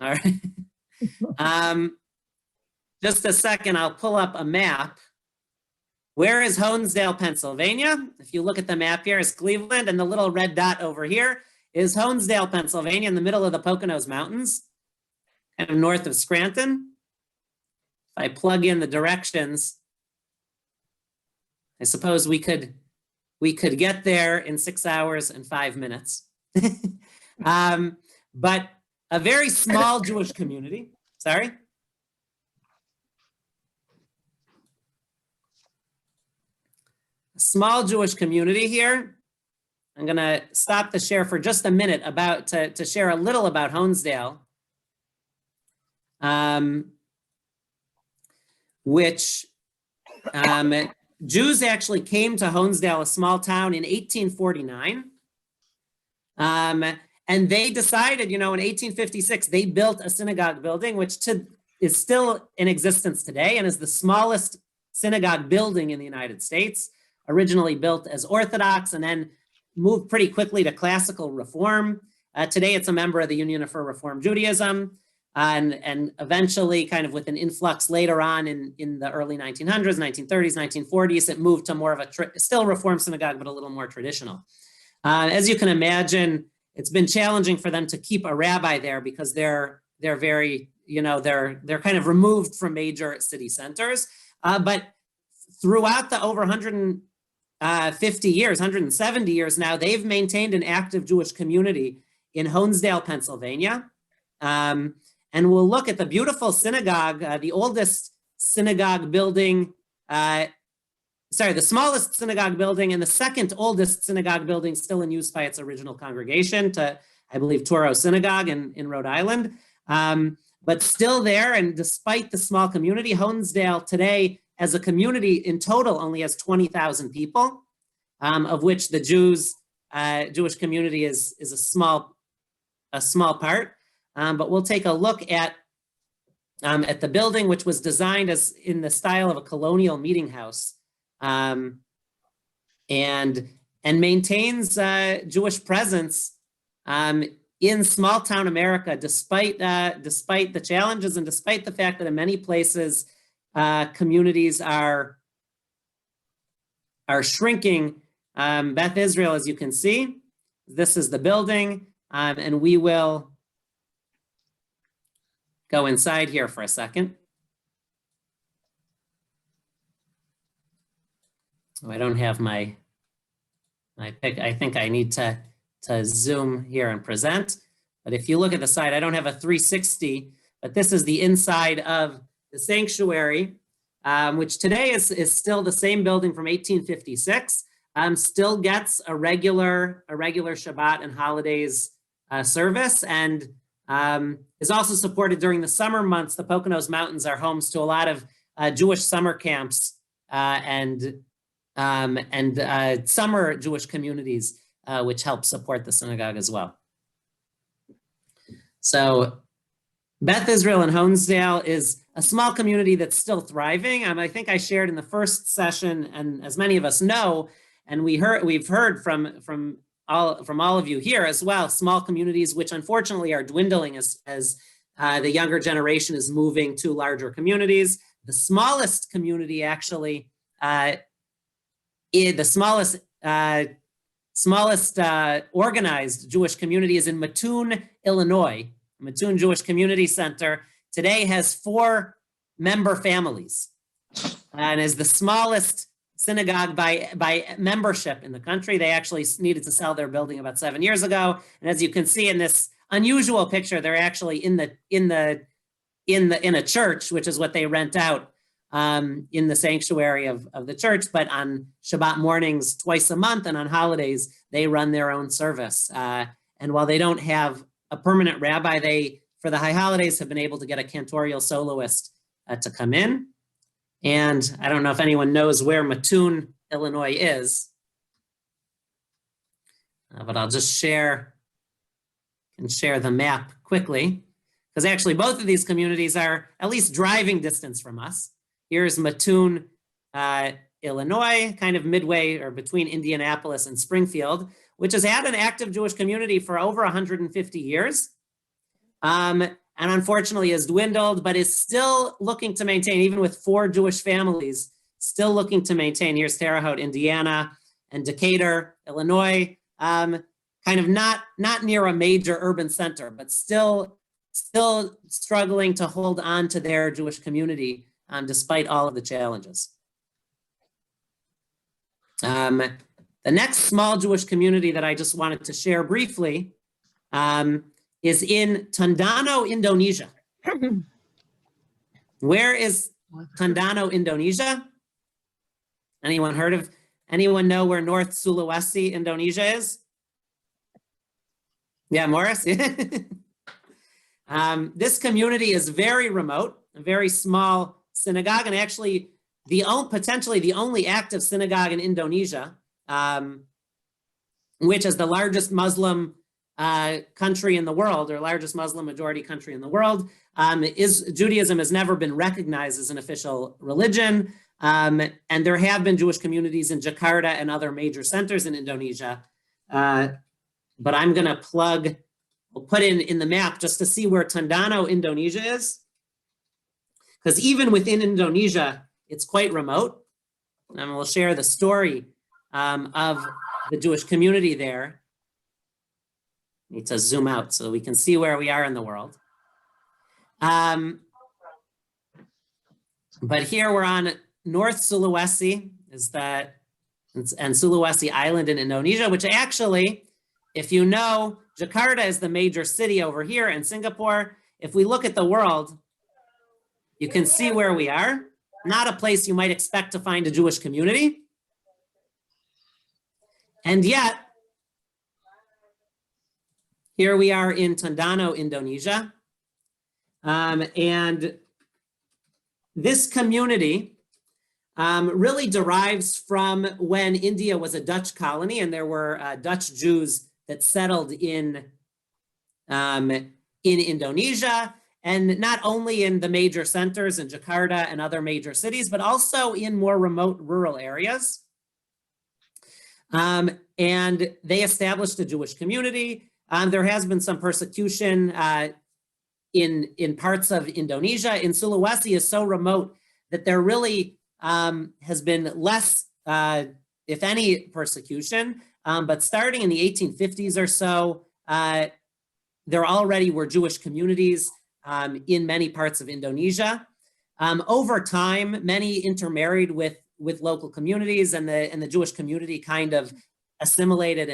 All right. Just a second, I'll pull up a map. Where is Honesdale, Pennsylvania? If you look at the map here, it's Cleveland, and the little red dot over here is Honesdale, Pennsylvania, in the middle of the Poconos Mountains, kind of north of Scranton. If I plug in the directions, I suppose we could get there in 6 hours and 5 minutes. But a very small Jewish community, sorry? A small Jewish community here. I'm gonna stop the share for just a minute to share a little about Honesdale, which Jews actually came to Honesdale, a small town, in 1849. And they decided, in 1856, they built a synagogue building, which is still in existence today and is the smallest synagogue building in the United States, originally built as Orthodox and then moved pretty quickly to classical reform. Today, it's a member of the Union for Reform Judaism. And eventually, kind of with an influx later on in the early 1900s, 1930s, 1940s, it moved to more of a still Reform synagogue, but a little more traditional. As you can imagine, it's been challenging for them to keep a rabbi there because they're very, they're kind of removed from major city centers. But throughout the over 150 years, 170 years now, they've maintained an active Jewish community in Honesdale, Pennsylvania. And we'll look at the beautiful synagogue, the oldest synagogue building, the smallest synagogue building and the second oldest synagogue building still in use by its original congregation, to, I believe, Touro Synagogue in Rhode Island. But still there, and despite the small community, Honesdale today as a community in total only has 20,000 people, of which the Jewish community is a small part. But we'll take a look at the building, which was designed as in the style of a colonial meeting house, and maintains Jewish presence in small town America, despite the challenges and despite the fact that in many places communities are shrinking. Beth Israel, as you can see, this is the building, and we will go inside here for a second. Oh, I don't have my pick. I think I need to zoom here and present. But if you look at the side, I don't have a 360, but this is the inside of the sanctuary, which today is still the same building from 1856. Still gets a regular Shabbat and holidays service, and is also supported during the summer months. The Poconos Mountains are homes to a lot of Jewish summer camps and summer Jewish communities, which help support the synagogue as well. So Beth Israel in Honesdale is a small community that's still thriving. I think I shared in the first session, and as many of us know, and we've heard from all of you here as well, small communities, which unfortunately are dwindling as the younger generation is moving to larger communities. The smallest community actually, the smallest organized Jewish community is in Mattoon, Illinois. Mattoon Jewish Community Center today has 4 member families and is the smallest synagogue by membership in the country. They actually needed to sell their building about 7 years ago. And as you can see in this unusual picture, they're actually in a church, which is what they rent out in the sanctuary of the church. But on Shabbat mornings twice a month and on holidays, they run their own service. And while they don't have a permanent rabbi, they, for the high holidays, have been able to get a cantorial soloist to come in. And I don't know if anyone knows where Mattoon, Illinois is, but I'll just share the map quickly, because actually both of these communities are at least driving distance from us. Here's Mattoon, Illinois, kind of midway or between Indianapolis and Springfield, which has had an active Jewish community for over 150 years. And and unfortunately has dwindled, but is still looking to maintain, even with 4 Jewish families, still looking to maintain. Here's Terre Haute, Indiana, and Decatur, Illinois, kind of not near a major urban center, but still struggling to hold on to their Jewish community despite all of the challenges. The next small Jewish community that I just wanted to share briefly is in Tondano, Indonesia. Where is Tondano, Indonesia? Anyone know where North Sulawesi, Indonesia is? Yeah, Morris? This community is very remote, a very small synagogue, and actually potentially the only active synagogue in Indonesia, which is the largest Muslim country in the world, or largest Muslim majority country in the world. Judaism has never been recognized as an official religion. And there have been Jewish communities in Jakarta and other major centers in Indonesia. But I'm going to we'll put in the map just to see where Tondano, Indonesia is. Because even within Indonesia, it's quite remote. And we'll share the story of the Jewish community there. Need to zoom out so we can see where we are in the world. But here we're on North Sulawesi, and Sulawesi Island in Indonesia, which actually, if you know, Jakarta is the major city over here, and Singapore. If we look at the world, you can see where we are. Not a place you might expect to find a Jewish community. And yet, here we are in Tondano, Indonesia. And this community really derives from when India was a Dutch colony, and there were Dutch Jews that settled in Indonesia, and not only in the major centers in Jakarta and other major cities, but also in more remote rural areas. And they established a Jewish community. There has been some persecution in parts of Indonesia. In Sulawesi is so remote that there really has been less, if any, persecution. But starting in the 1850s or so, there already were Jewish communities in many parts of Indonesia. Over time, many intermarried with local communities, and the Jewish community kind of assimilated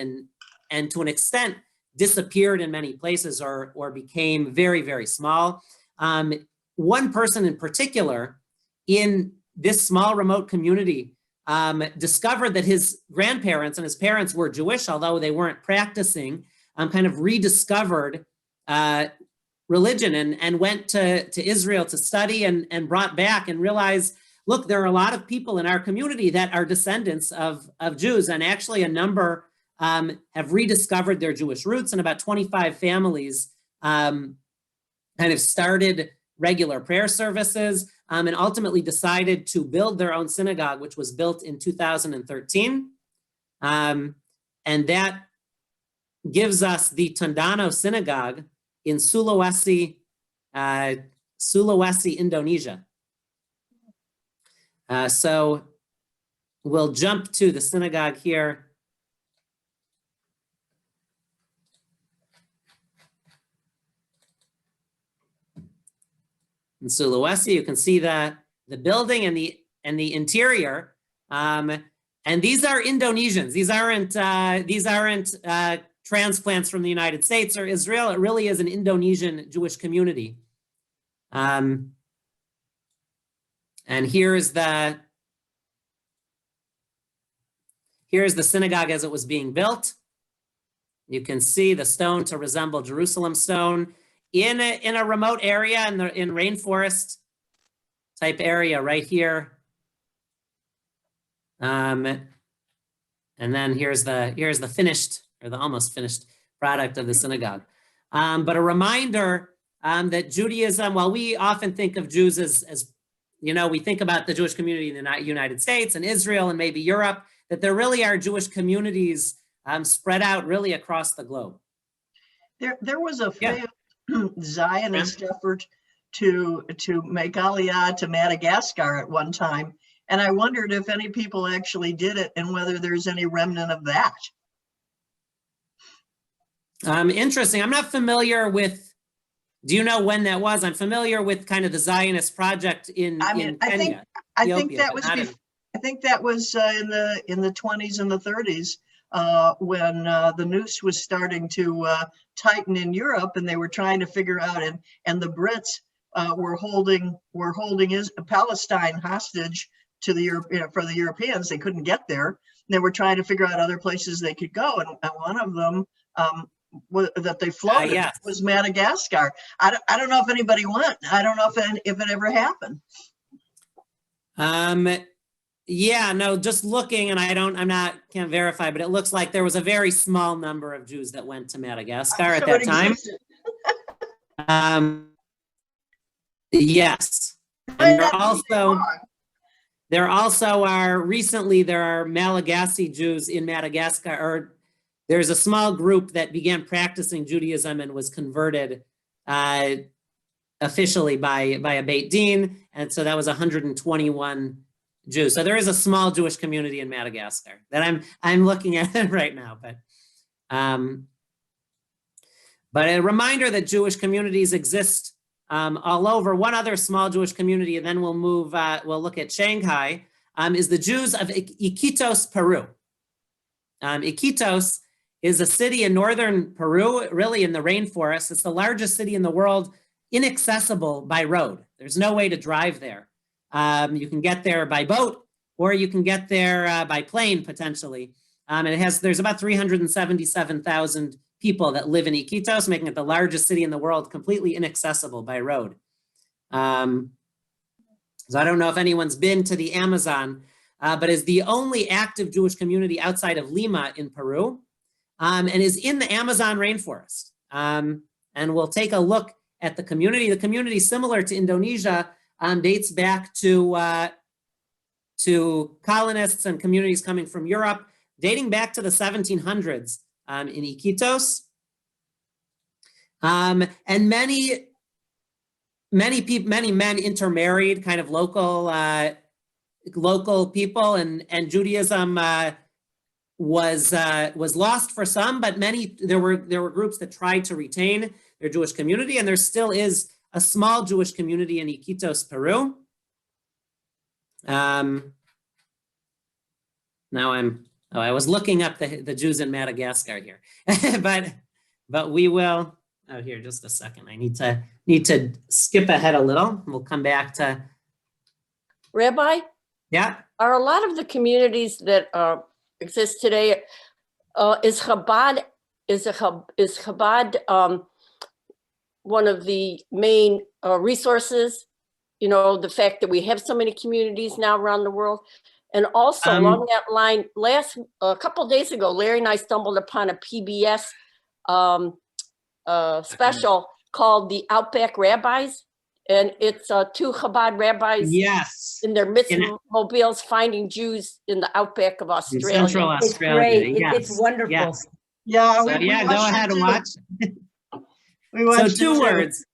and to an extent disappeared in many places or became very, very small. One person in particular in this small remote community discovered that his grandparents and his parents were Jewish, although they weren't practicing, kind of rediscovered religion and went to Israel to study and brought back and realized, look, there are a lot of people in our community that are descendants of Jews, and actually a number have rediscovered their Jewish roots, and about 25 families kind of started regular prayer services and ultimately decided to build their own synagogue, which was built in 2013. And that gives us the Tondano Synagogue in Sulawesi, Indonesia. So we'll jump to the synagogue here. In Sulawesi, you can see the building and the interior, and these are Indonesians. These aren't transplants from the United States or Israel. It really is an Indonesian Jewish community. And here's the synagogue as it was being built. You can see the stone to resemble Jerusalem stone in a remote area in rainforest type area right here. And then here's the finished, or the almost finished product of the synagogue. But a reminder that Judaism, while we often think of Jews as you know, we think about the Jewish community in the United States and Israel and maybe Europe, that there really are Jewish communities spread out really across the globe. There was a Zionist effort to make Aliyah to Madagascar at one time. And I wondered if any people actually did it and whether there's any remnant of that. Interesting. I'm not familiar with, do you know when that was? I'm familiar with kind of the Zionist project in Kenya. I think that was in the 20s and the 30s when the noose was starting to tighten in Europe, and they were trying to figure out, and the Brits were holding Palestine hostage to for the Europeans. They couldn't get there. And they were trying to figure out other places they could go, and one of them that they floated was Madagascar. I don't know if anybody went. I don't know if it ever happened. Yeah, no, just looking, and can't verify, but it looks like there was a very small number of Jews that went to Madagascar at that time. Yes. And there are Malagasy Jews in Madagascar, or there's a small group that began practicing Judaism and was converted officially by a Beit Din, and so that was 121 Jews. So there is a small Jewish community in Madagascar that I'm looking at right now. But a reminder that Jewish communities exist all over. One other small Jewish community, and then we'll look at Shanghai, is the Jews of Iquitos, Peru. Iquitos is a city in northern Peru, really in the rainforest. It's the largest city in the world, inaccessible by road. There's no way to drive there. You can get there by boat, or you can get there by plane potentially. And there's about 377,000 people that live in Iquitos, making it the largest city in the world, completely inaccessible by road. So I don't know if anyone's been to the Amazon, but is the only active Jewish community outside of Lima in Peru, and is in the Amazon rainforest. And we'll take a look at the community. The community, similar to Indonesia, dates back to colonists and communities coming from Europe, dating back to the 1700s in Iquitos. And many men intermarried, kind of local people, and Judaism was lost for some, but there were groups that tried to retain their Jewish community, and there still is a small Jewish community in Iquitos, Peru. I was looking up the Jews in Madagascar here, but we will. Oh, here, just a second. I need to skip ahead a little. We'll come back to. Rabbi? Yeah. Are a lot of the communities that exist today, is Chabad one of the main resources? You know, the fact that we have so many communities now around the world. And also along that line, a couple of days ago, Larry and I stumbled upon a PBS special called The Outback Rabbis. And it's two Chabad rabbis in their mobiles finding Jews in the outback of Australia. In Central Australia. It's great. Yes. It's wonderful. Yes. Yeah, go ahead and watch. So 2 words.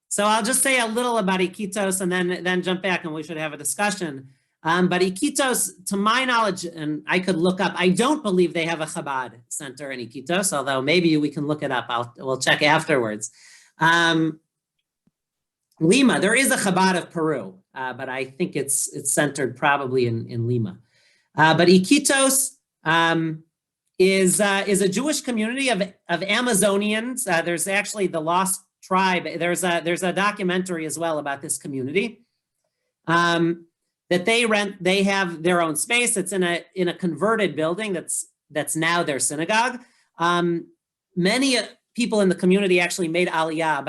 So I'll just say a little about Iquitos and then jump back, and we should have a discussion. But Iquitos, to my knowledge, and I could look up, I don't believe they have a Chabad center in Iquitos, although maybe we can look it up. We'll check afterwards. Lima, there is a Chabad of Peru, but I think it's centered probably in Lima. But Iquitos is a Jewish community of Amazonians. There's actually the Lost Tribe. There's a documentary as well about this community that they rent. They have their own space. It's in a converted building that's now their synagogue. Many people in the community actually made Aliyah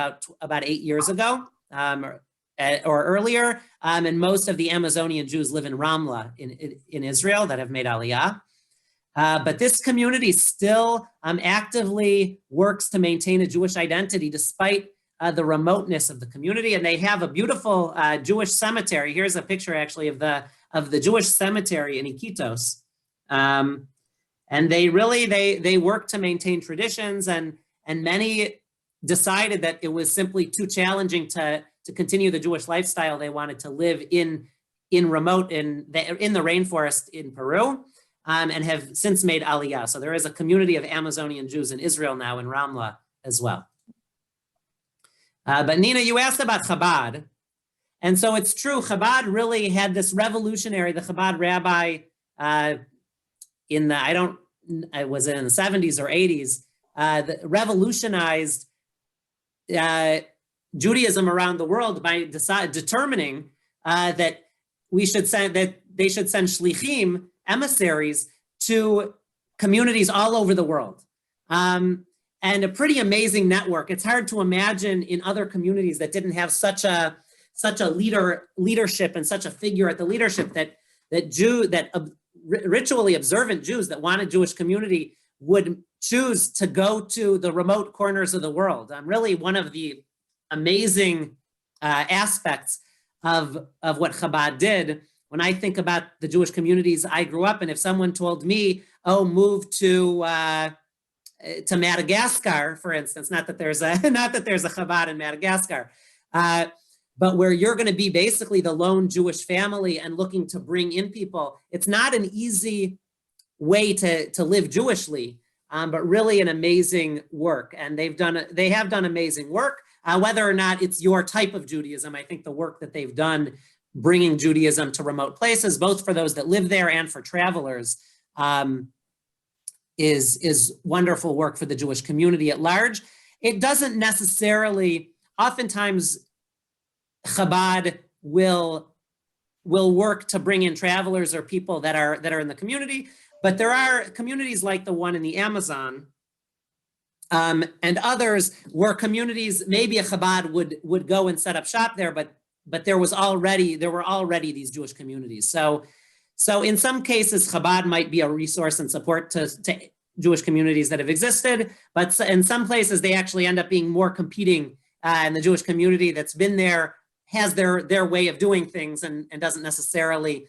about 8 years ago. Or earlier, and most of the Amazonian Jews live in Ramla in Israel that have made Aliyah. But this community still actively works to maintain a Jewish identity despite the remoteness of the community. And they have a beautiful Jewish cemetery. Here's a picture actually of the Jewish cemetery in Iquitos. And they work to maintain traditions, and decided that it was simply too challenging to continue the Jewish lifestyle. They wanted to live in the rainforest in Peru, and have since made Aliyah. So there is a community of Amazonian Jews in Israel now in Ramla as well. But Nina, you asked about Chabad. And so it's true, Chabad really had this revolutionary, the Chabad rabbi it was in the 70s or 80s, that revolutionized Judaism around the world by determining that they should send shlichim, emissaries, to communities all over the world. And a pretty amazing network. It's hard to imagine in other communities that didn't have such a leadership and such a figure at the leadership that ritually observant Jews that wanted Jewish community would choose to go to the remote corners of the world. Really one of the amazing aspects of what Chabad did. When I think about the Jewish communities I grew up in, if someone told me, oh, move to Madagascar, for instance, not that there's a Chabad in Madagascar, but where you're going to be basically the lone Jewish family and looking to bring in people, it's not an easy way to live Jewishly, but really an amazing work. And they have done amazing work. Whether or not it's your type of Judaism, I think the work that they've done bringing Judaism to remote places, both for those that live there and for travelers, is wonderful work for the Jewish community at large. It doesn't necessarily, oftentimes Chabad will work to bring in travelers or people that are in the community, but there are communities like the one in the Amazon and others where communities, maybe a Chabad would go and set up shop there, but there were already these Jewish communities. So in some cases, Chabad might be a resource and support to Jewish communities that have existed, but in some places they actually end up being more competing, and the Jewish community that's been there has their way of doing things and doesn't necessarily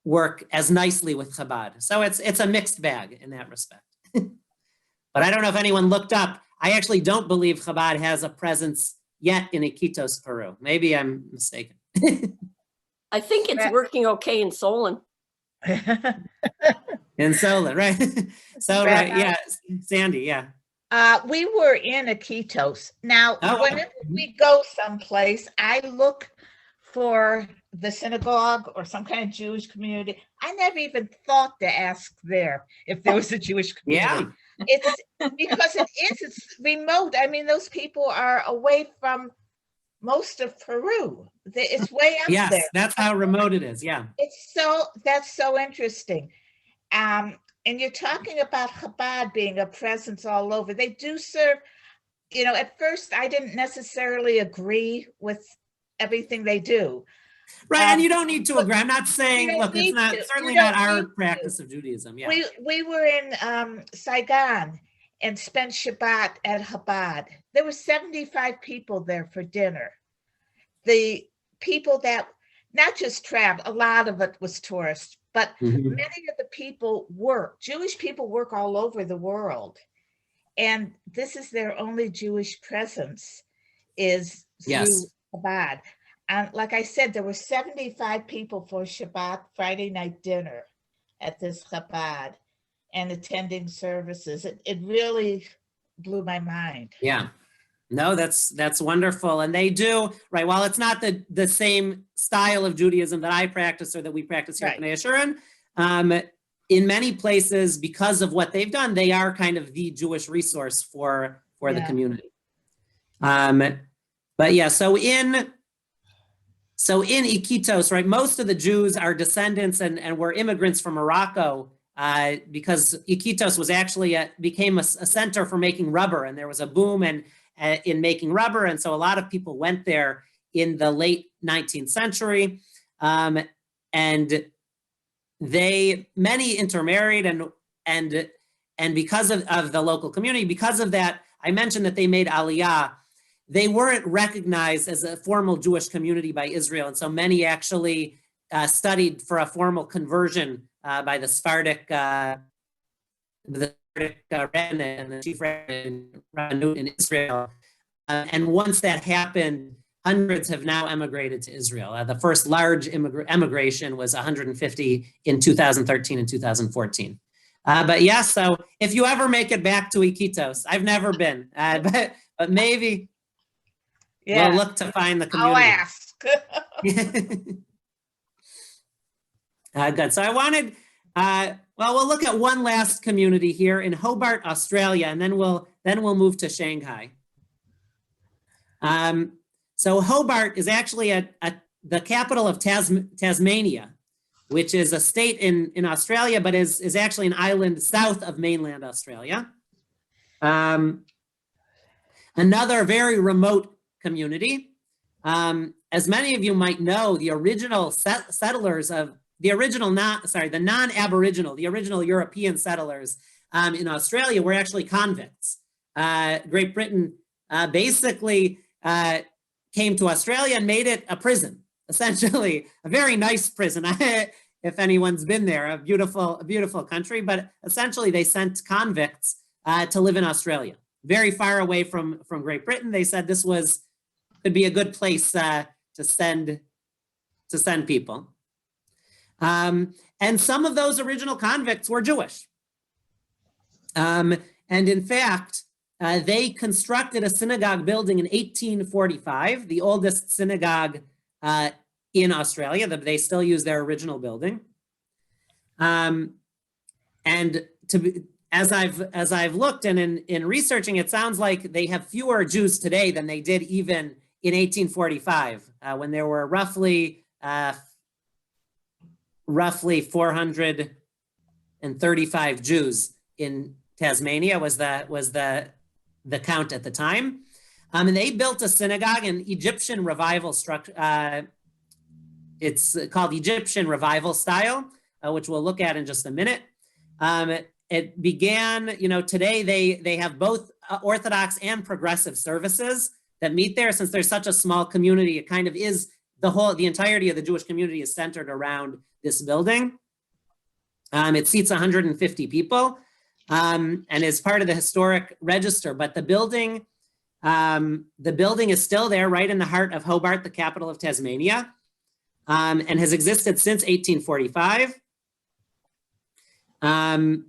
work as nicely with Chabad. So it's a mixed bag in that respect. But I don't know if anyone looked up. I actually don't believe Chabad has a presence yet in Iquitos, Peru. Maybe I'm mistaken. I think it's working okay in Solon. In Solon, right? So, right, yeah, Sandy, yeah. We were in Iquitos. Now, whenever we go someplace, I look for the synagogue or some kind of Jewish community. I never even thought to ask there if there was a Jewish community. Yeah. It's because it's remote. I mean, those people are away from most of Peru. It's way up there. Yes, that's how remote it is. Yeah. That's so interesting. And you're talking about Chabad being a presence all over. They do serve, at first I didn't necessarily agree with everything they do. Right, and you don't need to agree. I'm not saying, look, it's not certainly not our practice of Judaism. Yeah. We were in Saigon and spent Shabbat at Chabad. There were 75 people there for dinner. The people that not just traveled, a lot of it was tourists, but many of the people Jewish people work all over the world. And this is their only Jewish presence is through Chabad. And like I said, there were 75 people for Shabbat Friday night dinner at this Chabad and attending services. It really blew my mind. Yeah. No, that's wonderful. And they do, right, while it's not the same style of Judaism that I practice or that we practice here at B'nai Yeshurun, in many places, because of what they've done, they are kind of the Jewish resource for the community. But yeah, so in Iquitos, right, most of the Jews are descendants and were immigrants from Morocco, because Iquitos was actually became a center for making rubber, and there was a boom in making rubber, and so a lot of people went there in the late 19th century, and many intermarried, and because of the local community, because of that, I mentioned that they made Aliyah. They weren't recognized as a formal Jewish community by Israel, and so many actually studied for a formal conversion by the Sephardic Rebbe and the chief Rebbe in Israel. And once that happened, hundreds have now emigrated to Israel. The first large emigration was 150 in 2013 and 2014. But yes, so if you ever make it back to Iquitos, I've never been, but maybe we'll look to find the community. I'll ask. Good. So I wanted, well, we'll look at one last community here in Hobart, Australia, and then we'll move to Shanghai. So Hobart is actually the capital of Tasmania, which is a state in Australia, but is actually an island south of mainland Australia. Another very remote community. As many of you might know, the original settlers of the non-Aboriginal, the original European settlers in Australia were actually convicts. Great Britain basically came to Australia and made it a prison, essentially a very nice prison. If anyone's been there, a beautiful country, but essentially they sent convicts to live in Australia, very far away from Great Britain. They said this could be a good place to send people. And some of those original convicts were Jewish. And in fact, they constructed a synagogue building in 1845, the oldest synagogue in Australia. They still use their original building. And as I've looked and in researching, it sounds like they have fewer Jews today than they did even in 1845, when there were roughly 435 Jews in Tasmania was the count at the time. And they built a synagogue, an Egyptian revival structure. It's called Egyptian revival style, which we'll look at in just a minute. It began, today they have both Orthodox and progressive services that meet there. Since there's such a small community, it kind of is the entirety of the Jewish community is centered around this building. It seats 150 people and is part of the historic register, but the building is still there right in the heart of Hobart, the capital of Tasmania, and has existed since 1845. And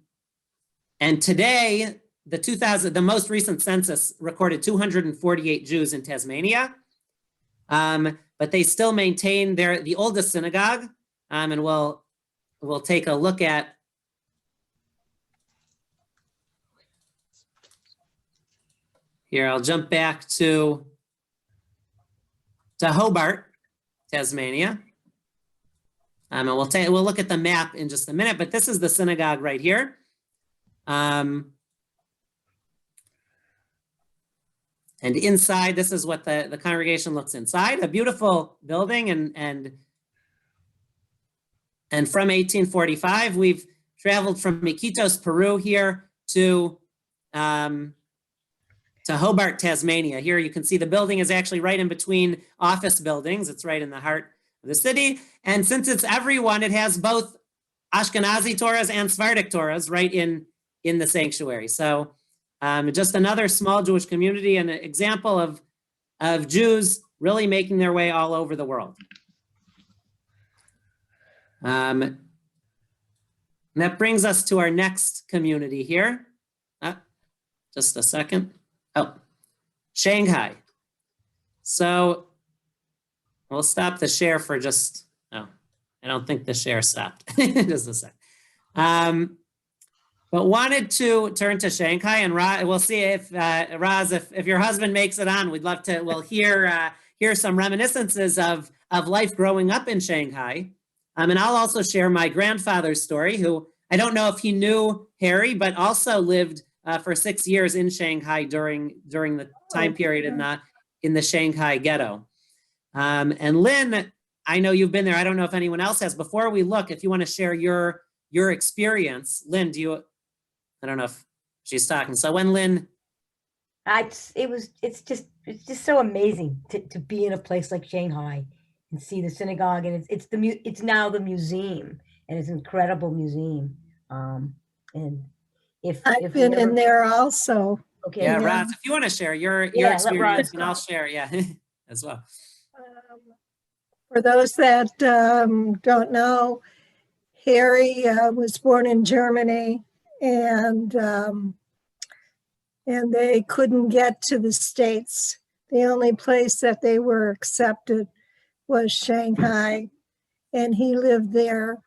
today, the most recent census recorded 248 Jews in Tasmania, but they still maintain the oldest synagogue, and we'll take a look at here. I'll jump back to Hobart, Tasmania, and we'll look at the map in just a minute. But this is the synagogue right here. And inside, this is what the congregation looks inside. A beautiful building, and from 1845, we've traveled from Iquitos, Peru here to Hobart, Tasmania. Here you can see the building is actually right in between office buildings. It's right in the heart of the city. And since it's everyone, it has both Ashkenazi Torahs and Sephardic Torahs right in the sanctuary. So just another small Jewish community and an example of Jews really making their way all over the world. And that brings us to our next community here. Just a second. Oh, Shanghai. So we'll stop the share for just, I don't think the share stopped. Just a sec. But wanted to turn to Shanghai, and we'll see if Raz, if your husband makes it on, we'll hear some reminiscences of life growing up in Shanghai. And I'll also share my grandfather's story, who I don't know if he knew Harry, but also lived for 6 years in Shanghai during the time period in the Shanghai ghetto. And Lynn, I know you've been there. I don't know if anyone else has. Before we look, if you want to share your experience, Lynn, I don't know if she's talking. So when Lynn, it's just so amazing to be in a place like Shanghai and see the synagogue, and it's now the museum, and it's an incredible museum. And if I've been in there also. Okay. Yeah, Yeah. Roz, if you want to share your Yeah, let experience, Roz and I'll go. share, yeah, as well. For those that don't know, Harry was born in Germany, and they couldn't get to the States. The only place that they were accepted was Shanghai, and he lived there.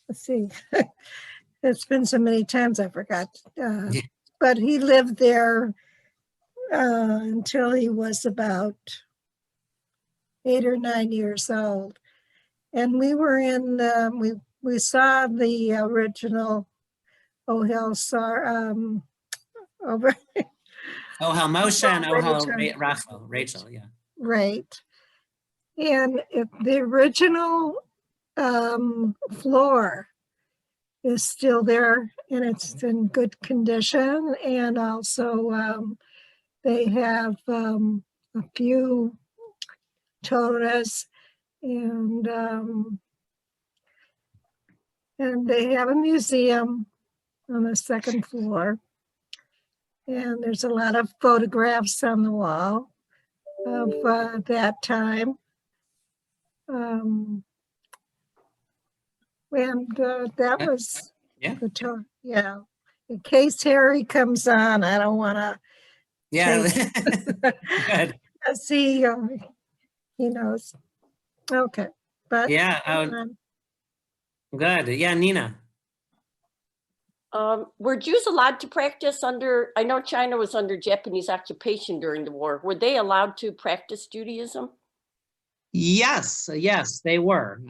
Let's see, it's been so many times I forgot. Yeah. But he lived there until he was about 8 or 9 years old. And we were in, we saw the original Ohel Sar, over, Ohel Moshe and Ohel Rachel. Rachel, yeah. Right. And the original floor is still there and it's in good condition. And also they have a few Torahs and they have a museum on the second floor. And there's a lot of photographs on the wall of that time. That was Yeah. the tour. Yeah. In case Harry comes on, I don't want to Yeah. Good. see. He knows. Okay, but Yeah. Good. Yeah, Nina. Were Jews allowed to practice under, I know China was under Japanese occupation during the war. Were they allowed to practice Judaism? Yes, they were.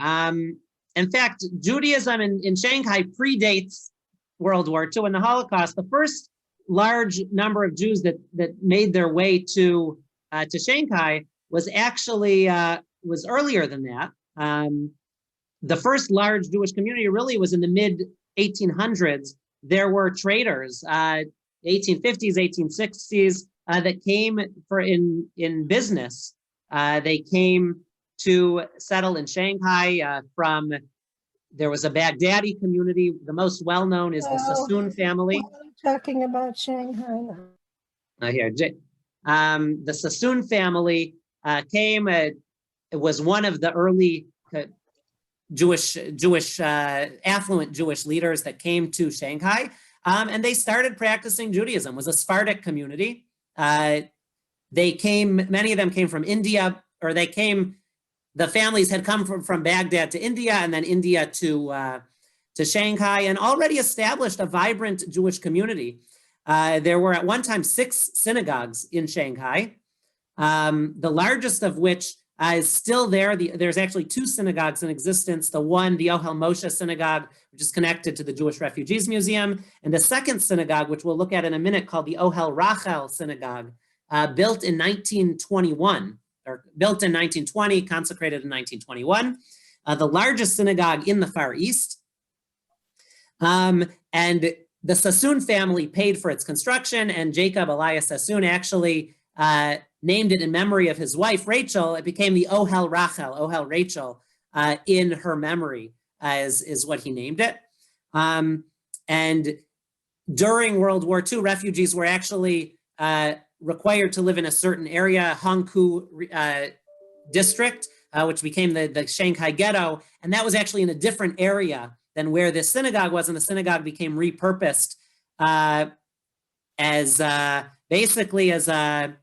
In fact, Judaism in Shanghai predates World War II and the Holocaust. The first large number of Jews that made their way to Shanghai was actually was earlier than that. The first large Jewish community really was in the mid 1800s. There were traders, 1850s, 1860s, that came in business. They came to settle in Shanghai there was a Baghdadi community. The most well-known is the Sassoon family. I'm talking about Shanghai now. Here, the Sassoon family came. It was one of the early affluent Jewish leaders that came to Shanghai, and they started practicing Judaism. It was a Sephardic community. Many of them came from India, or the families had come from Baghdad to India, and then India to Shanghai, and already established a vibrant Jewish community. There were at one time 6 synagogues in Shanghai, the largest of which is still there. There's actually 2 synagogues in existence. The Ohel Moshe Synagogue, which is connected to the Jewish Refugees Museum, and the second synagogue, which we'll look at in a minute, called the Ohel Rachel Synagogue, built in 1921, or built in 1920, consecrated in 1921, the largest synagogue in the Far East. And the Sassoon family paid for its construction, and Jacob Elias Sassoon actually named it in memory of his wife, Rachel. It became the Ohel Rachel, in her memory, is what he named it. And during World War II, refugees were actually required to live in a certain area, Hangkou district, which became the Shanghai ghetto. And that was actually in a different area than where this synagogue was. And the synagogue became repurposed basically as a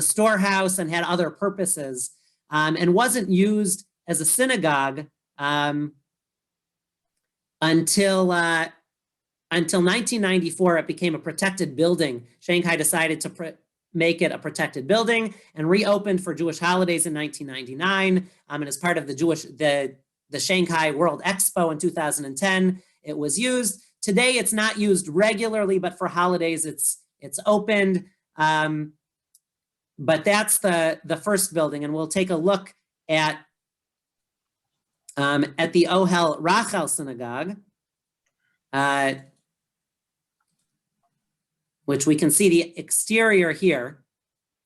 storehouse and had other purposes, and wasn't used as a synagogue until 1994. It became a protected building. Shanghai decided to make it a protected building and reopened for Jewish holidays in 1999. And as part of the Shanghai World Expo in 2010, it was used. Today, it's not used regularly, but for holidays, it's opened. But that's the first building, and we'll take a look at the Ohel Rachel Synagogue, which we can see the exterior here,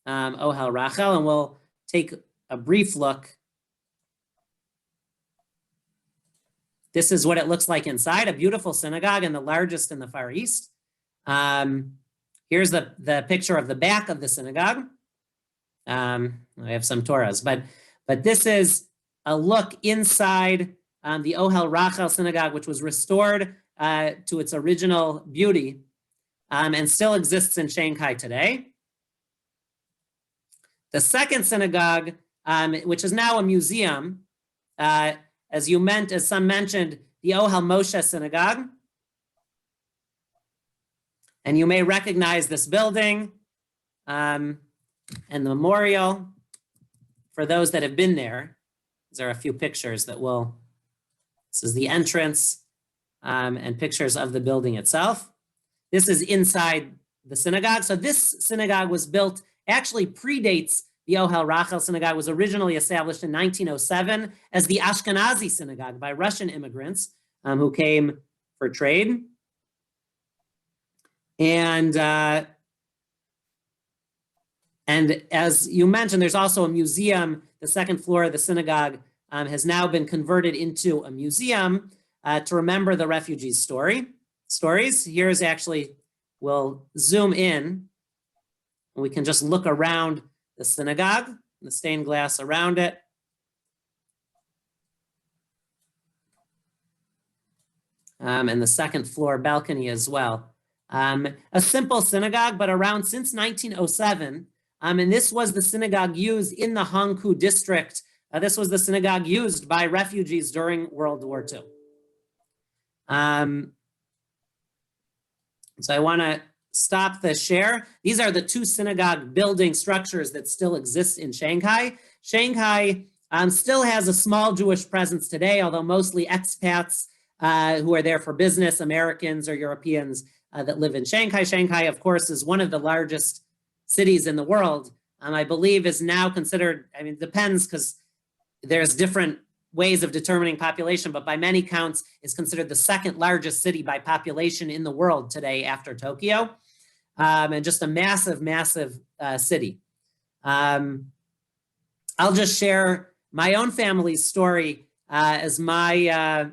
Ohel Rachel, and we'll take a brief look This is what it looks like inside, a beautiful synagogue and the largest in the Far East. Here's the picture of the back of the synagogue. I have some Torahs, but this is a look inside the Ohel Rachel synagogue, which was restored to its original beauty and still exists in Shanghai today. The second synagogue, which is now a museum, as some mentioned, the Ohel Moshe synagogue. And you may recognize this building and the memorial for those that have been there. There are a few pictures that this is the entrance and pictures of the building itself. This is inside the synagogue. So this synagogue was built, actually predates the Ohel Rachel synagogue, was originally established in 1907 as the Ashkenazi synagogue by Russian immigrants who came for trade. And as you mentioned, there's also a museum. The second floor of the synagogue has now been converted into a museum to remember the refugees' stories. Here's actually, we'll zoom in, and we can just look around the synagogue, the stained glass around it. And the second floor balcony as well. A simple synagogue, but around since 1907. And this was the synagogue used in the Hangzhou district. This was the synagogue used by refugees during World War II. So I want to stop the share. These are the two synagogue building structures that still exist in Shanghai. Shanghai still has a small Jewish presence today, although mostly expats who are there for business, Americans or Europeans that live in Shanghai. Shanghai, of course, is one of the largest cities in the world. I believe is now considered, I mean, it depends because there's different ways of determining population, but by many counts is considered the second largest city by population in the world today after Tokyo, and just a massive, massive city. I'll just share my own family's story as my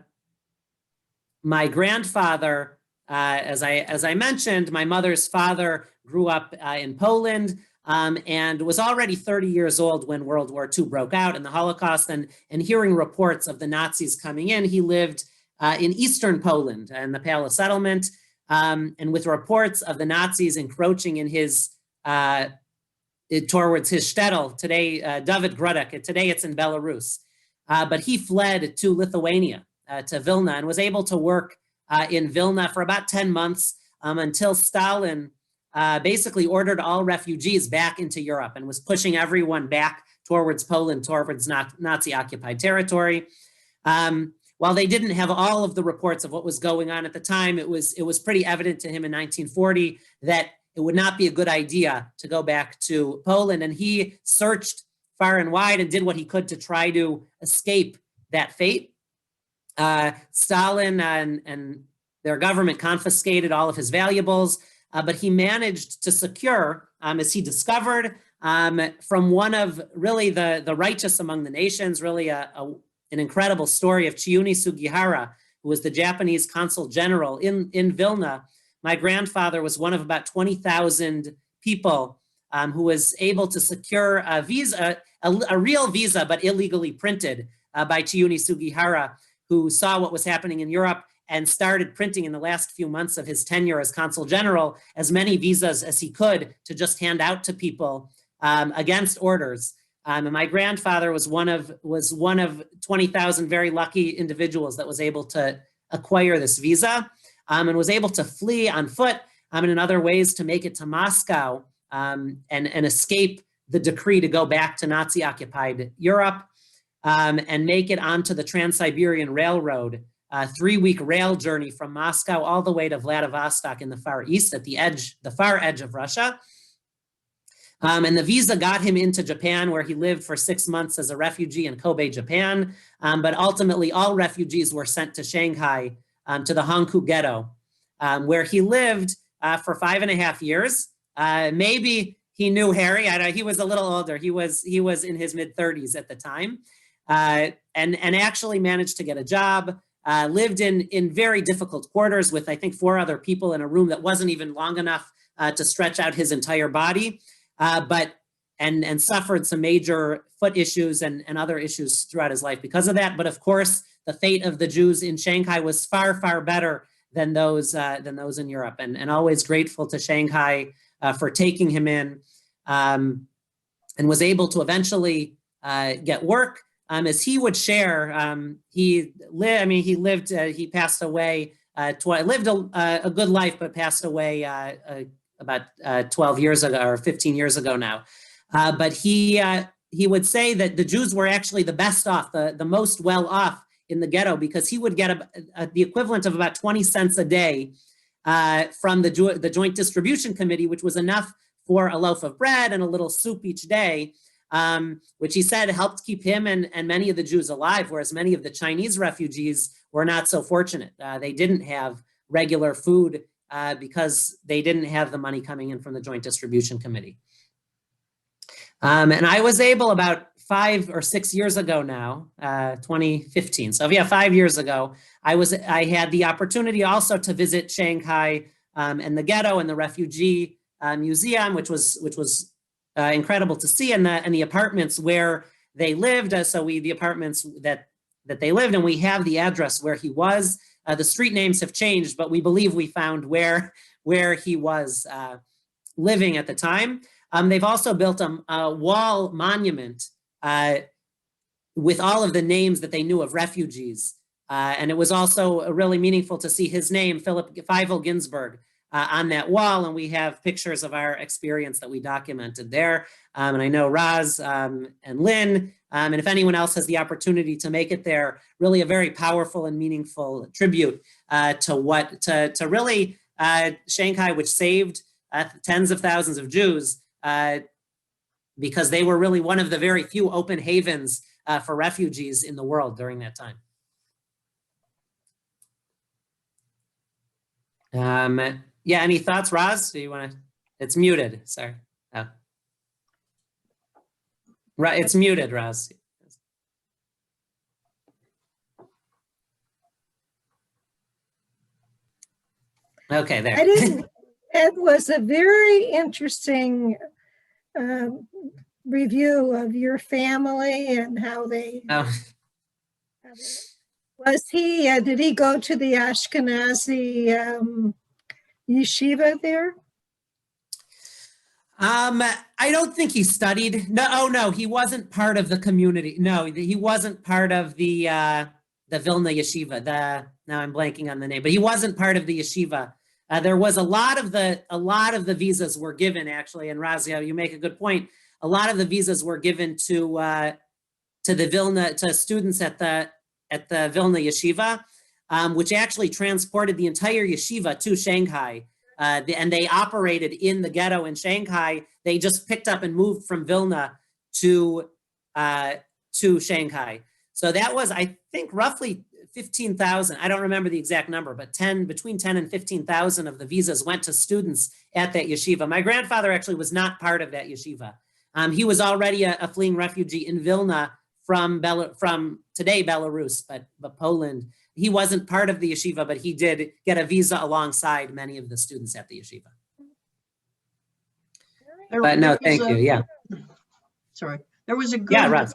grandfather, as I mentioned, my mother's father grew up in Poland and was already 30 years old when World War II broke out and the Holocaust, and hearing reports of the Nazis coming in, he lived in Eastern Poland and the Palace settlement, and with reports of the Nazis encroaching in towards his shtetl, today, David Grudek, today it's in Belarus. But he fled to Lithuania, to Vilna, and was able to work in Vilna for about 10 months until Stalin basically ordered all refugees back into Europe and was pushing everyone back towards Poland, towards Nazi-occupied territory. While they didn't have all of the reports of what was going on at the time, it was pretty evident to him in 1940 that it would not be a good idea to go back to Poland. And he searched far and wide and did what he could to try to escape that fate. Stalin and their government confiscated all of his valuables, but he managed to secure, as he discovered, from one of really the righteous among the nations, really an incredible story of Chiune Sugihara, who was the Japanese consul general in Vilna. My grandfather was one of about 20,000 people who was able to secure a visa, a real visa, but illegally printed by Chiune Sugihara, who saw what was happening in Europe and started printing in the last few months of his tenure as consul general as many visas as he could to just hand out to people against orders. And my grandfather was one of 20,000 very lucky individuals that was able to acquire this visa and was able to flee on foot and in other ways to make it to Moscow and escape the decree to go back to Nazi-occupied Europe and make it onto the Trans-Siberian Railroad, a 3-week rail journey from Moscow all the way to Vladivostok in the Far East at the far edge of Russia. And the visa got him into Japan, where he lived for 6 months as a refugee in Kobe, Japan. But ultimately, all refugees were sent to Shanghai, to the Hangzhou ghetto, where he lived for 5.5 years. Maybe he knew Harry. He was a little older. He was in his mid-30s at the time, and actually managed to get a job lived in very difficult quarters with, I think, 4 other people in a room that wasn't even long enough to stretch out his entire body, and suffered some major foot issues and other issues throughout his life because of that. But of course, the fate of the Jews in Shanghai was far, far better than those in Europe, and always grateful to Shanghai for taking him in, and was able to eventually get work. As he would share, he passed away, lived a good life, but passed away about 12 years ago or 15 years ago now. But he would say that the Jews were actually the best off, the most well off in the ghetto, because he would get the equivalent of about 20 cents a day from the Joint Distribution Committee, which was enough for a loaf of bread and a little soup each day, which he said helped keep him and many of the Jews alive, whereas many of the Chinese refugees were not so fortunate. They didn't have regular food because they didn't have the money coming in from the Joint Distribution Committee. And I was able about 5 or 6 years ago now, 2015. So yeah, 5 years ago, I had the opportunity also to visit Shanghai and the ghetto and the refugee museum, which was incredible to see, and the apartments where they lived. The apartments that they lived, and we have the address where he was. The street names have changed, but we believe we found where he was living at the time. They've also built a wall monument with all of the names that they knew of refugees. And it was also really meaningful to see his name, Philip Feivel Ginsburg, on that wall. And we have pictures of our experience that we documented there. And I know Raz and Lynn, and if anyone else has the opportunity to make it there, really a very powerful and meaningful tribute to really Shanghai, which saved tens of thousands of Jews, because they were really one of the very few open havens for refugees in the world during that time. Yeah, any thoughts, Raz? Do you want to? It's muted. Sorry. Oh. Right, it's muted, Raz. Okay, there. It was a very interesting review of your family and how they. Oh. Did he go to the Ashkenazi yeshiva there? I don't think he studied. No, he wasn't part of the community. No, he wasn't part of the Vilna yeshiva. Now I'm blanking on the name, but he wasn't part of the yeshiva. There was a lot of the visas were given, actually, and Razia, you make a good point. A lot of the visas were given to students at the Vilna yeshiva, which actually transported the entire yeshiva to Shanghai. And they operated in the ghetto in Shanghai. They just picked up and moved from Vilna to Shanghai. So that was, I think, roughly 15,000. I don't remember the exact number, but between 10 and 15,000 of the visas went to students at that yeshiva. My grandfather actually was not part of that yeshiva. He was already a fleeing refugee in Vilna from today Belarus, but Poland. He wasn't part of the yeshiva, but he did get a visa alongside many of the students at the yeshiva. But no, thank you. Yeah. Sorry. There was a good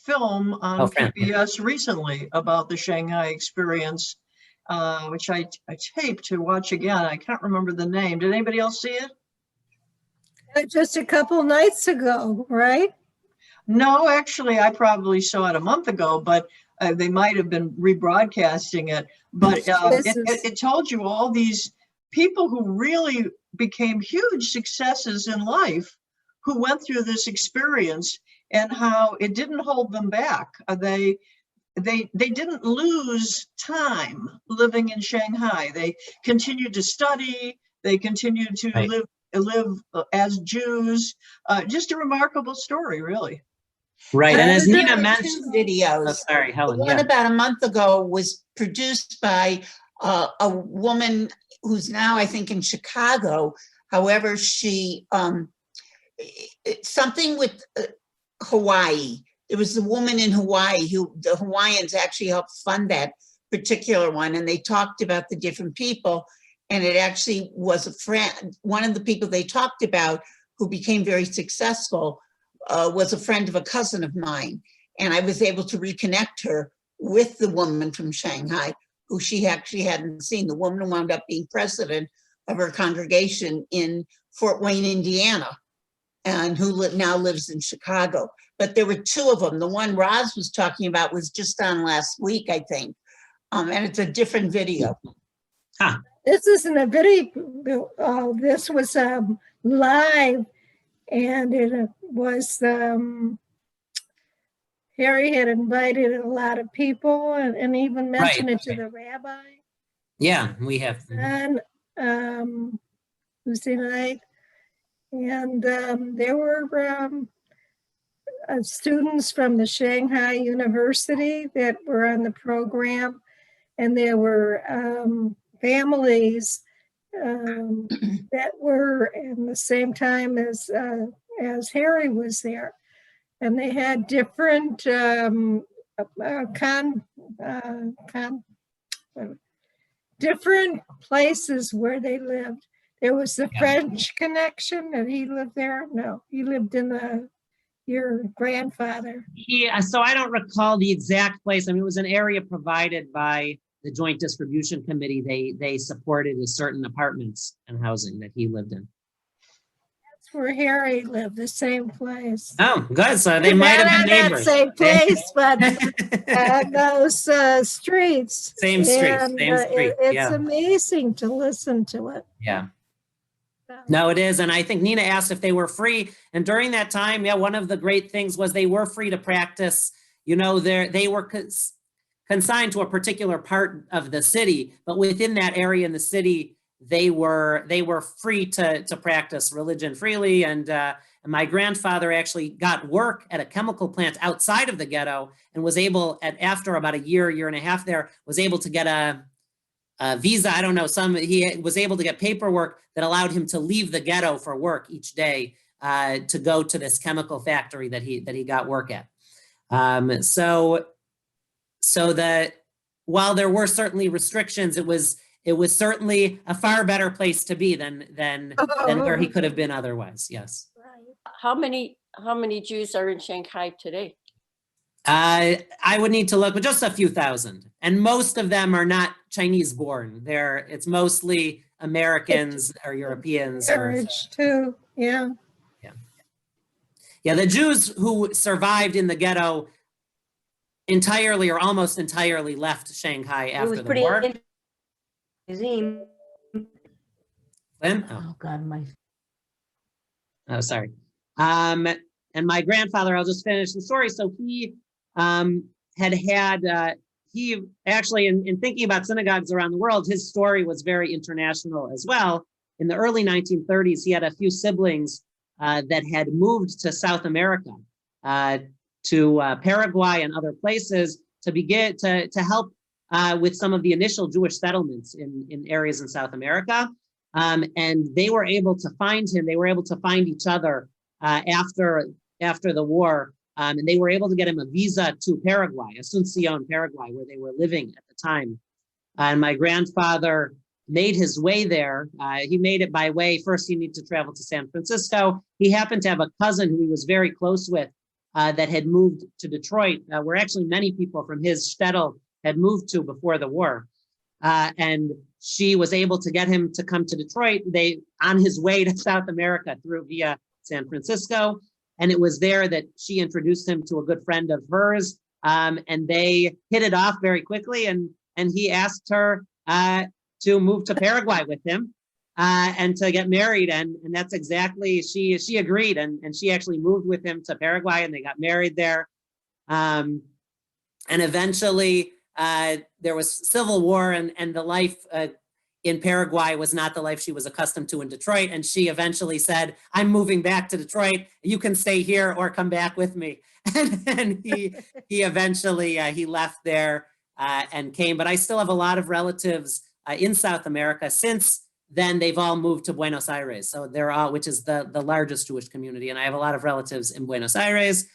film on PBS recently about the Shanghai experience, which I taped to watch again. I can't remember the name. Did anybody else see it? Just a couple nights ago, right? No, actually, I probably saw it a month ago, but they might have been rebroadcasting it. But it told you all these people who really became huge successes in life, who went through this experience, and how it didn't hold them back. They didn't lose time living in Shanghai. They continued to study. They continued to live as Jews. Just a remarkable story, really. Right, and as Nina mentioned, videos. Oh, sorry, Helen. The one about a month ago was produced by a woman who's now, I think, in Chicago. However, she something with Hawaii. there was the woman in Hawaii who the Hawaiians actually helped fund that particular one. And they talked about the different people. And it actually was a friend, one of the people they talked about who became very successful was a friend of a cousin of mine. And I was able to reconnect her with the woman from Shanghai, who she actually hadn't seen. The woman wound up being president of her congregation in Fort Wayne, Indiana, and who now lives in Chicago. But there were two of them. The one Roz was talking about was just on last week, I think. And it's a different video. Huh. This isn't a video. This was live, and it was Harry had invited a lot of people and even mentioned it to the rabbi. Yeah, we have. And Tuesday night, and there were students from the Shanghai University that were on the program, and there were families that were in the same time as Harry was there, and they had different different places where they lived. There was the French connection, and he lived there. No, he lived in your grandfather. Yeah, so I don't recall the exact place. I mean, it was an area provided by the Joint Distribution Committee. They supported a certain apartments and housing that he lived in. That's where Harry lived, the same place. Oh, good. So they might have been Not neighbors. same place, but those streets. Same streets, And, same street. It's Yeah. amazing to listen to it. Yeah. No, it is. And I think Nina asked if they were free. And during that time, yeah, one of the great things was they were free to practice. You know, they were consigned to a particular part of the city, but within that area in the city, they were free to practice religion freely. And my grandfather actually got work at a chemical plant outside of the ghetto and was able, after about a year and a half there, was able to get a visa. I don't know, he was able to get paperwork that allowed him to leave the ghetto for work each day to go to this chemical factory that he got work at. So that while there were certainly restrictions, it was certainly a far better place to be than where he could have been otherwise. Yes. How many Jews are in Shanghai today? I would need to look, but just a few thousand, and most of them are not Chinese born. It's mostly Americans or Europeans. Marriage too, yeah. Yeah, the Jews who survived in the ghetto entirely or almost entirely left Shanghai after the war. Museum. When? Oh God, Oh, sorry. And my grandfather, I'll just finish the story. So he he actually, in thinking about synagogues around the world, his story was very international as well. In the early 1930s, he had a few siblings that had moved to South America, to Paraguay and other places to begin to help with some of the initial Jewish settlements in areas in South America. And they were able to find him. They were able to find each other after the war. And they were able to get him a visa to Paraguay, Asunción, Paraguay, where they were living at the time. And my grandfather made his way there. He made it by way. First, he needed to travel to San Francisco. He happened to have a cousin who he was very close with that had moved to Detroit, where actually many people from his shtetl had moved to before the war. And she was able to get him to come to Detroit. On his way to South America via San Francisco. And it was there that she introduced him to a good friend of hers. And they hit it off very quickly. And he asked her to move to Paraguay with him and to get married. And that's exactly, she agreed. And she actually moved with him to Paraguay and they got married there. And eventually there was civil war and the life in Paraguay was not the life she was accustomed to in Detroit. And she eventually said, I'm moving back to Detroit. You can stay here or come back with me. And he eventually, he left there and came, but I still have a lot of relatives in South America. Since then, they've all moved to Buenos Aires. So they're all, which is the largest Jewish community. And I have a lot of relatives in Buenos Aires.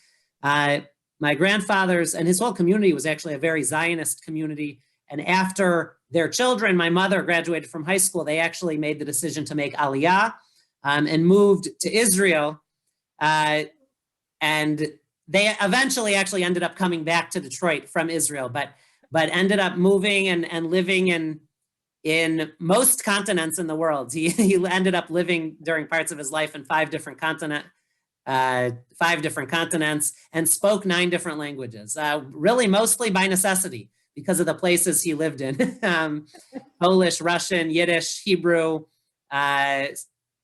my grandfather's and his whole community was actually a very Zionist community. And after their children, my mother graduated from high school, they actually made the decision to make Aliyah and moved to Israel. And they eventually actually ended up coming back to Detroit from Israel, but ended up moving and living in most continents in the world. He ended up living during parts of his life in 5 different continents and spoke 9 different languages, really mostly by necessity because of the places he lived in. Polish, Russian, Yiddish, Hebrew,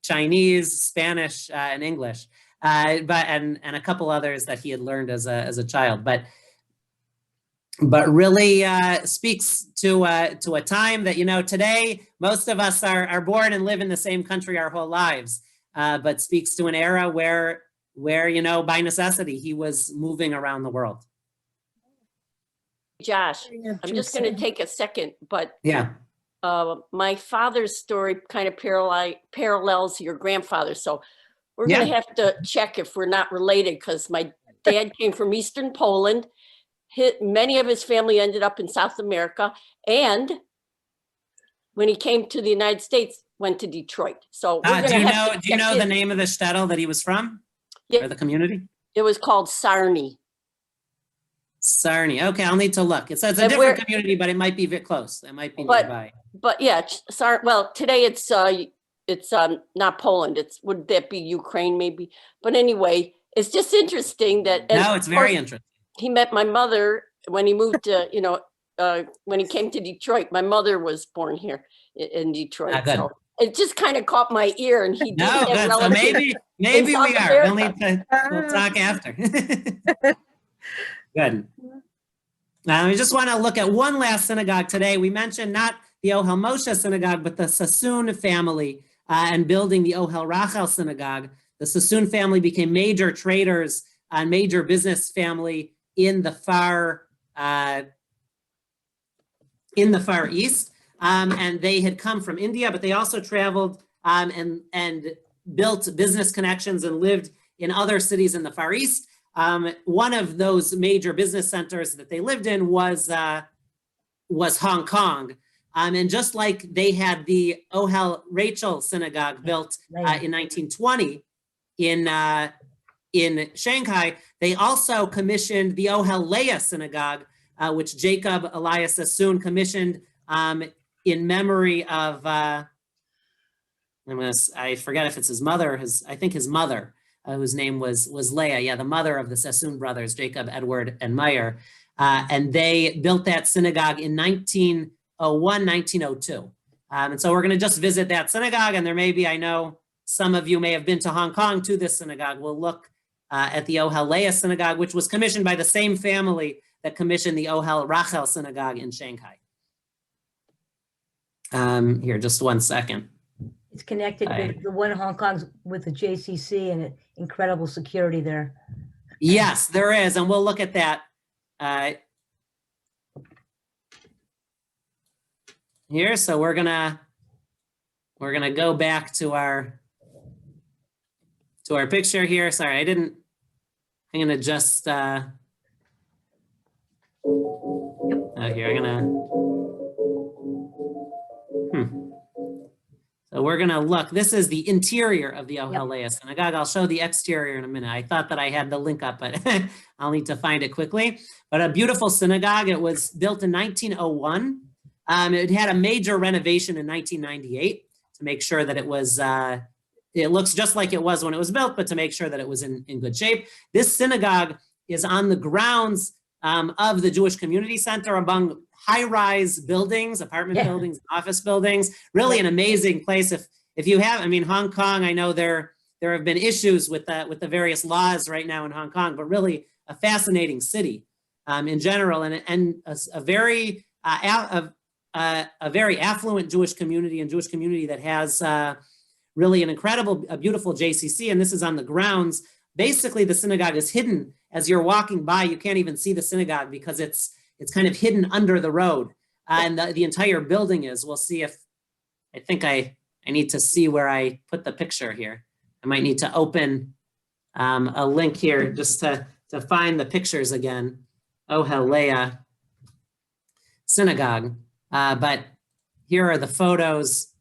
Chinese, Spanish, and English, and a couple others that he had learned as a child. But really speaks to a time that, today most of us are born and live in the same country our whole lives, but speaks to an era where by necessity he was moving around the world. Josh, I'm just going to take a second, but yeah, my father's story kind of parallels your grandfather's. So we're going to have to check if we're not related, because my dad came from Eastern Poland. Many of his family ended up in South America, and when he came to the United States, went to Detroit. So we're do you know the name of the shtetl that he was from? Yeah, or the community? It was called Sarny. Sarny. Okay, I'll need to look. It's a different community, but it might be a bit close. It might be nearby. But yeah, well, today it's not Poland. Would that be Ukraine maybe? But anyway, it's just interesting that. No, it's very interesting. He met my mother when he moved to, when he came to Detroit. My mother was born here in Detroit. So it just kind of caught my ear, and he did have relatives. So maybe we are. We'll talk after. Good. We just want to look at one last synagogue today. We mentioned not the Ohel Moshe synagogue, but the Sassoon family and building the Ohel Rachel synagogue. The Sassoon family became major traders and major business family in the far east, and they had come from India, but they also traveled and built business connections and lived in other cities in the Far East. One of those major business centers that they lived in was Hong Kong. And just like they had the Ohel Rachel synagogue built in 1920 in Shanghai, they also commissioned the Ohel Leah synagogue, which Jacob Elias Sassoon commissioned in memory of, I forget if it's his mother, I think his mother, whose name was Leah, the mother of the Sassoon brothers, Jacob, Edward, and Meyer. And they built that synagogue in 1901, 1902. And so we're going to just visit that synagogue, and there may be, I know some of you may have been to Hong Kong to this synagogue. We'll look at the Ohel Leah synagogue, which was commissioned by the same family that commissioned the Ohel Rachel synagogue in Shanghai. Here, just one second. It's connected with the one in Hong Kong's with the JCC and incredible security there. Yes, there is, and we'll look at that here. So we're gonna go back to our picture here. Sorry, I'm gonna just here. So we're gonna look. This is the interior of the Ohel Leah synagogue. I'll show the exterior in a minute. I thought that I had the link up, but I'll need to find it quickly. But a beautiful synagogue. It was built in 1901. It had a major renovation in 1998 to make sure that it was. It looks just like it was when it was built, but to make sure that it was in good shape. This synagogue is on the grounds of the Jewish Community Center, among high-rise buildings, apartment buildings, office buildings. Really an amazing place. If you have, Hong Kong, I know there have been issues with the various laws right now in Hong Kong, but really a fascinating city in general, and a very affluent Jewish community, and Jewish community that has really an incredible, a beautiful JCC, and this is on the grounds. Basically, the synagogue is hidden. As you're walking by, you can't even see the synagogue because it's kind of hidden under the road, and the entire building is. We'll see if, I think I need to see where I put the picture here. I might need to open a link here just to to find the pictures again. Ohel Leah Synagogue. But here are the photos.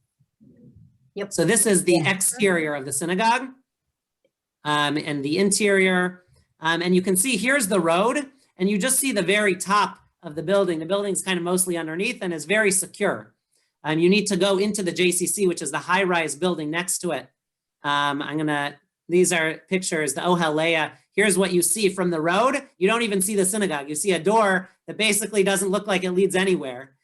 Yep. So this is the Yeah. exterior of the synagogue and the interior. And you can see here's the road, and you just see the very top of the building. The building's kind of mostly underneath and is very secure. You need to go into the JCC, which is the high-rise building next to it. These are pictures, the Ohel Leah. Here's what you see from the road. You don't even see the synagogue. You see a door that basically doesn't look like it leads anywhere.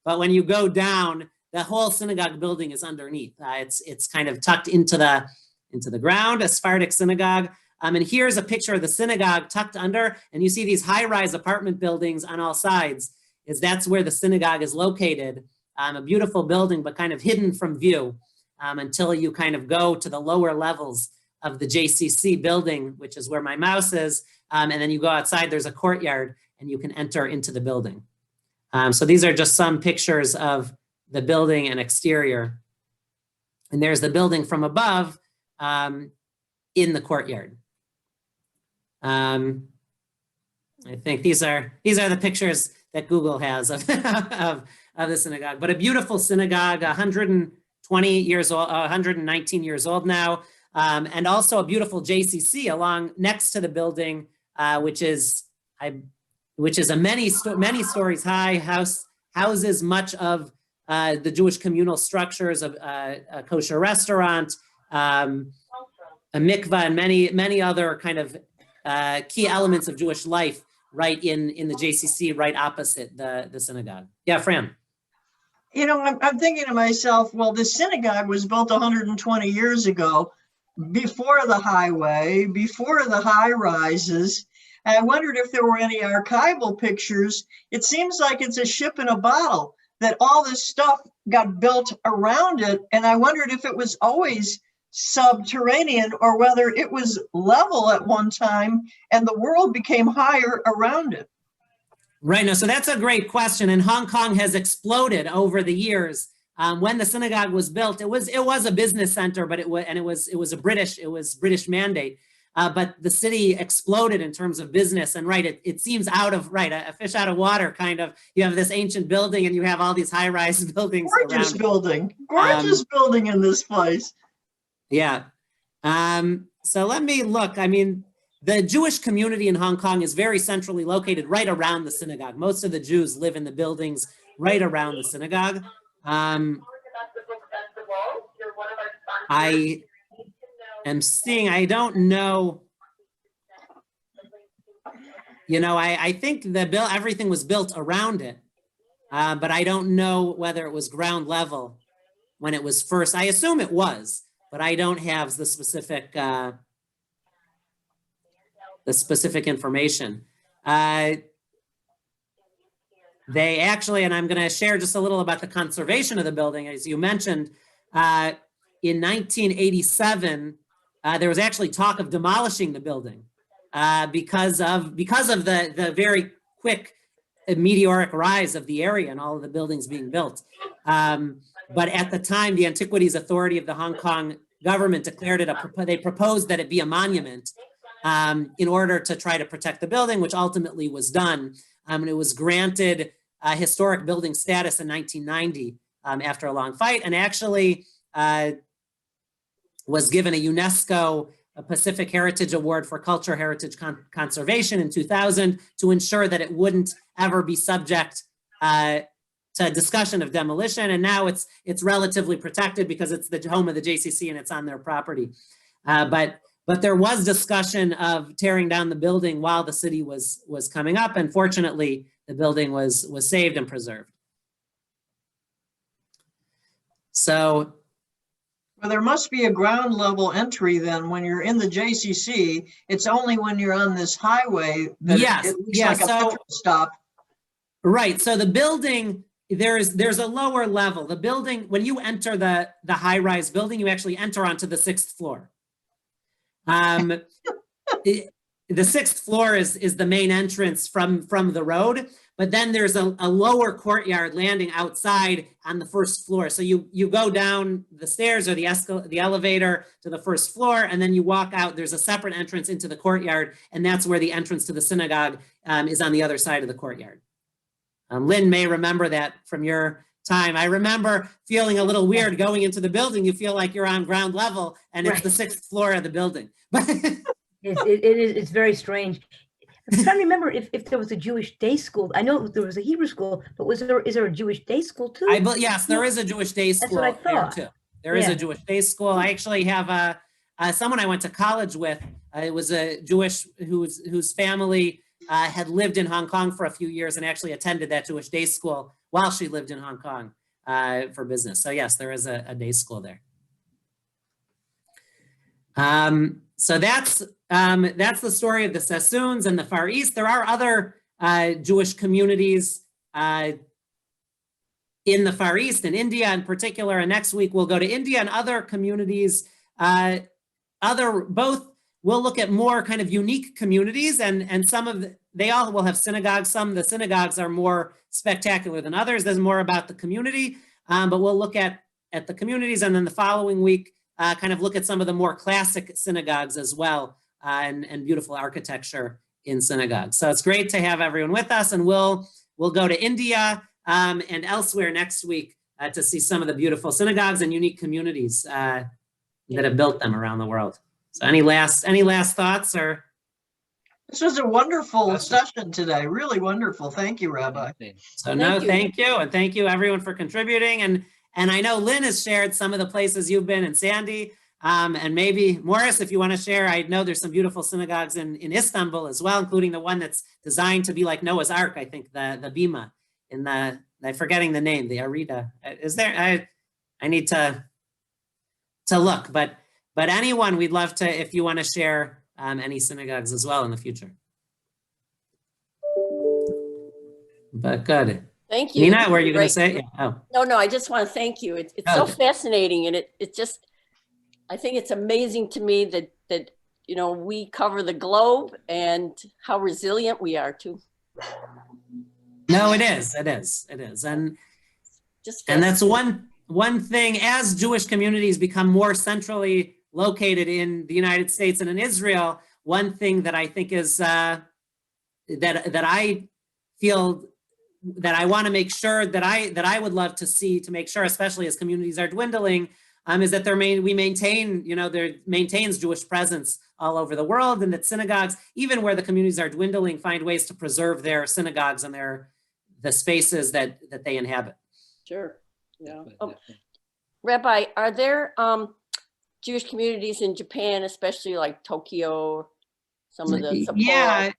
But when you go down, the whole synagogue building is underneath. It's kind of tucked into the ground, a Sephardic synagogue. And here's a picture of the synagogue tucked under, and you see these high-rise apartment buildings on all sides. That's where the synagogue is located. A beautiful building, but kind of hidden from view until you kind of go to the lower levels of the JCC building, which is where my mouse is. And then you go outside, there's a courtyard, and you can enter into the building. So these are just some pictures of the building and exterior. And there's the building from above in the courtyard. I think these are the pictures that Google has of the synagogue. But a beautiful synagogue, 120 years old, 119 years old now, and also a beautiful JCC along next to the building, which is a many stories high houses much of the Jewish communal structures of a kosher restaurant, a mikvah, and many other kind of key elements of Jewish life right in the JCC, right opposite the synagogue. Yeah, Fran. You know, I'm thinking to myself, well, the synagogue was built 120 years ago, before the highway, before the high rises. And I wondered if there were any archival pictures. It seems like it's a ship in a bottle, that all this stuff got built around it. And I wondered if it was always subterranean or whether it was level at one time and the world became higher around it. Right. No, so that's a great question. And Hong Kong has exploded over the years. When the synagogue was built, it was a business center, but it was a British mandate. But the city exploded in terms of business, and it seems a fish out of water kind of. You have this ancient building, and you have all these high-rise buildings. Gorgeous building in this place. Yeah. So let me look. I mean, the Jewish community in Hong Kong is very centrally located right around the synagogue. Most of the Jews live in the buildings right around the synagogue. I am seeing, I don't know, I think everything was built around it, but I don't know whether it was ground level when it was first. I assume it was, but I don't have the specific information. They actually, and I'm going to share just a little about the conservation of the building. As you mentioned, in 1987, there was actually talk of demolishing the building because of the very quick meteoric rise of the area and all of the buildings being built. But at the time, the Antiquities Authority of the Hong Kong government declared it they proposed that it be a monument in order to try to protect the building, which ultimately was done. And it was granted historic building status in 1990 after a long fight, and actually was given a UNESCO Pacific Heritage Award for Culture Heritage Conservation in 2000 to ensure that it wouldn't ever be subject to discussion of demolition. And now it's relatively protected because it's the home of the JCC and it's on their property. But there was discussion of tearing down the building while the city was coming up, and fortunately, the building was saved and preserved. So, well, there must be a ground level entry then when you're in the JCC. It's only when you're on this highway that it looks like a petrol stop. Right. So the building, there's a lower level. The building, when you enter the high-rise building, you actually enter onto the 6th floor. The 6th floor is the main entrance from the road, but then there's a lower courtyard landing outside on the first floor. So you go down the stairs or the elevator to the first floor, and then you walk out. There's a separate entrance into the courtyard, and that's where the entrance to the synagogue is on the other side of the courtyard. Lynn may remember that from your time. I remember feeling a little weird going into the building. You feel like you're on ground level, and it's the 6th floor of the building. It's very strange. I'm trying to remember if there was a Jewish day school. I know there was a Hebrew school, but is there a Jewish day school too? Yes, there is a Jewish day school That's what I there thought. too. There is a Jewish day school. I actually have someone I went to college with. It was a Jewish whose family had lived in Hong Kong for a few years and actually attended that Jewish day school while she lived in Hong Kong for business. So yes, there is a day school there. So that's the story of the Sassoons and the Far East. There are other Jewish communities in the Far East, in India in particular. And next week we'll go to India and other communities. We'll look at more kind of unique communities, and they all will have synagogues. Some of the synagogues are more spectacular than others. There's more about the community, but we'll look at the communities, and then the following week kind of look at some of the more classic synagogues as well, and beautiful architecture in synagogues. So it's great to have everyone with us, and we'll go to India and elsewhere next week to see some of the beautiful synagogues and unique communities that have built them around the world. So any last thoughts? Or This was a wonderful session today. Really wonderful. Thank you, Rabbi. So thank you. And thank you everyone for contributing. And I know Lynn has shared some of the places you've been, and Sandy, and maybe Morris, if you want to share. I know there's some beautiful synagogues in Istanbul as well, including the one that's designed to be like Noah's Ark, I think, the Bima I'm forgetting the name, the Arida. Is there, I need to look, but anyone, we'd love to, if you want to share any synagogues as well in the future. But good. Thank you. Nina, were you going to say? Yeah. Oh. No, I just want to thank you. It's so fascinating, and it just, I think it's amazing to me that we cover the globe and how resilient we are too. No, it is. And that's one thing, as Jewish communities become more centrally located in the United States and in Israel, one thing that I think is that I feel that I want to make sure that I would love to see, to make sure, especially as communities are dwindling, is that we maintain, there maintains Jewish presence all over the world, and that synagogues, even where the communities are dwindling, find ways to preserve their synagogues and the spaces that they inhabit. Sure. Yeah. Rabbi, are there Jewish communities in Japan, especially like Tokyo, some of the Sapporo? Yeah.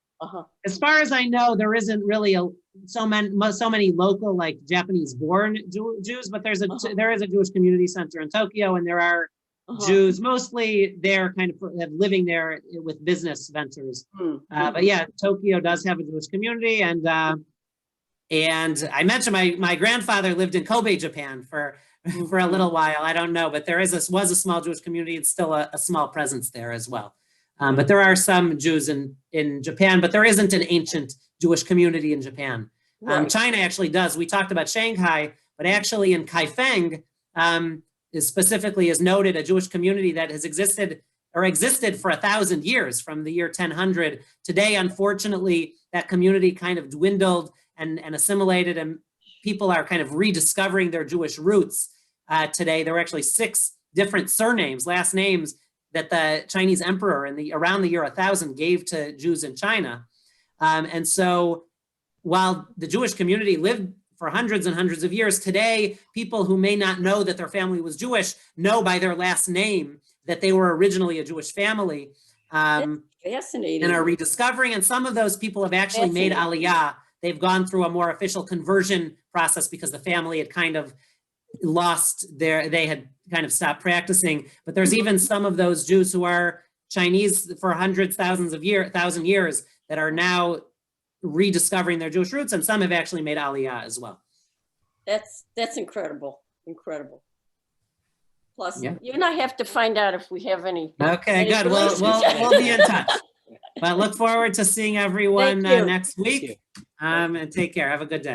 As far as I know, there isn't really so many local, like, Japanese-born Jews, but there is a Jewish community center in Tokyo, and there are Jews, mostly they're kind of living there with business ventures. But yeah, Tokyo does have a Jewish community, and I mentioned my grandfather lived in Kobe, Japan for a little while. I don't know, but there was a small Jewish community. It's still a small presence there as well. But there are some Jews in Japan, but there isn't an ancient Jewish community in Japan. Right. China actually does. We talked about Shanghai, but actually in Kaifeng specifically is noted a Jewish community that has existed for 1,000 years, from the year 1000. Today, unfortunately, that community kind of dwindled and assimilated, and people are kind of rediscovering their Jewish roots today. There were actually 6 different surnames, last names, that the Chinese emperor around the year 1000 gave to Jews in China. And so while the Jewish community lived for hundreds and hundreds of years, today, people who may not know that their family was Jewish know by their last name that they were originally a Jewish family. Fascinating. And are rediscovering. And some of those people have actually made Aliyah. They've gone through a more official conversion process because the family had kind of they had kind of stopped practicing. But there's even some of those Jews who are Chinese for thousand years that are now rediscovering their Jewish roots, and some have actually made Aliyah as well. That's incredible. Plus, you and I have to find out if we have any. Okay, good. We'll be in touch. But look forward to seeing everyone next week. And take care. Have a good day.